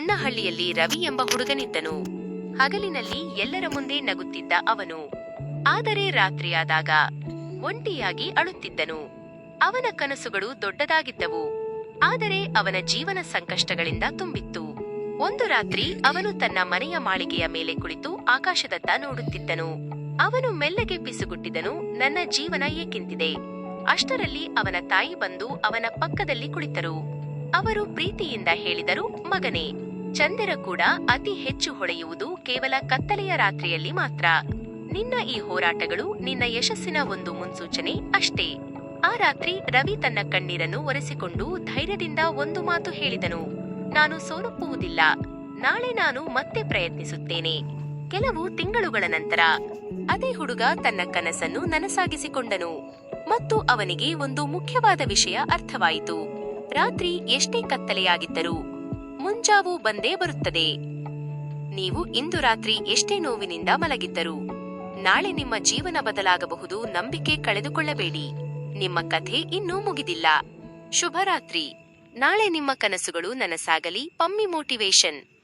ಸಣ್ಣ ಹಳ್ಳಿಯಲ್ಲಿ ರವಿ ಎಂಬ ಹುಡುಗನಿದ್ದನು. ಹಗಲಿನಲ್ಲಿ ಎಲ್ಲರ ಮುಂದೆ ನಗುತ್ತಿದ್ದ ಅವನು, ಆದರೆ ರಾತ್ರಿಯಾದಾಗ ಒಂಟಿಯಾಗಿ ಅಳುತ್ತಿದ್ದನು. ಅವನ ಕನಸುಗಳು ದೊಡ್ಡದಾಗಿದ್ದವು, ಆದರೆ ಅವನ ಜೀವನ ಸಂಕಷ್ಟಗಳಿಂದ ತುಂಬಿತ್ತು. ಒಂದು ರಾತ್ರಿ ಅವನು ತನ್ನ ಮನೆಯ ಮಾಳಿಗೆಯ ಮೇಲೆ ಕುಳಿತು ಆಕಾಶದತ್ತ ನೋಡುತ್ತಿದ್ದನು. ಅವನು ಮೆಲ್ಲಗೆ ಪಿಸುಗುಟ್ಟಿದನು, ನನ್ನ ಜೀವನ ಏಕೆಂತಿದೆ. ಅಷ್ಟರಲ್ಲಿ ಅವನ ತಾಯಿ ಬಂದು ಅವನ ಪಕ್ಕದಲ್ಲಿ ಕುಳಿತರು. ಅವರು ಪ್ರೀತಿಯಿಂದ ಹೇಳಿದರು, ಮಗನೇ, ಚಂದಿರ ಕೂಡ ಅತಿ ಹೆಚ್ಚು ಹೊಳೆಯುವುದು ಕೇವಲ ಕತ್ತಲೆಯ ರಾತ್ರಿಯಲ್ಲಿ ಮಾತ್ರ. ನಿನ್ನ ಈ ಹೋರಾಟಗಳು ನಿನ್ನ ಯಶಸ್ಸಿನ ಒಂದು ಮುನ್ಸೂಚನೆ ಅಷ್ಟೇ. ಆ ರಾತ್ರಿ ರವಿ ತನ್ನ ಕಣ್ಣೀರನ್ನು ಒರೆಸಿಕೊಂಡು ಧೈರ್ಯದಿಂದ ಒಂದು ಮಾತು ಹೇಳಿದನು, ನಾನು ಸೋಲುಪ್ಪುವುದಿಲ್ಲ. ನಾಳೆ ನಾನು ಮತ್ತೆ ಪ್ರಯತ್ನಿಸುತ್ತೇನೆ. ಕೆಲವು ತಿಂಗಳುಗಳ ನಂತರ ಅದೇ ಹುಡುಗ ತನ್ನ ಕನಸನ್ನು ನನಸಾಗಿಸಿಕೊಂಡನು. ಮತ್ತು ಅವನಿಗೆ ಒಂದು ಮುಖ್ಯವಾದ ವಿಷಯ ಅರ್ಥವಾಯಿತು. ರಾತ್ರಿ ಎಷ್ಟೇ ಕತ್ತಲೆಯಾಗಿದ್ದರೂ ಮುಂಜಾವು ಬಂದೇ ಬರುತ್ತದೆ. ನೀವು ಇಂದು ರಾತ್ರಿ ಎಷ್ಟೇ ನೋವಿನಿಂದ ಮಲಗಿದ್ದರೂ ನಾಳೆ ನಿಮ್ಮ ಜೀವನ ಬದಲಾಗಬಹುದು. ನಂಬಿಕೆ ಕಳೆದುಕೊಳ್ಳಬೇಡಿ. ನಿಮ್ಮ ಕಥೆ ಇನ್ನೂ ಮುಗಿದಿಲ್ಲ. ಶುಭರಾತ್ರಿ. ನಾಳೆ ನಿಮ್ಮ ಕನಸುಗಳು ನನಸಾಗಲಿ. ಪಮ್ಮಿ ಮೋಟಿವೇಶನ್.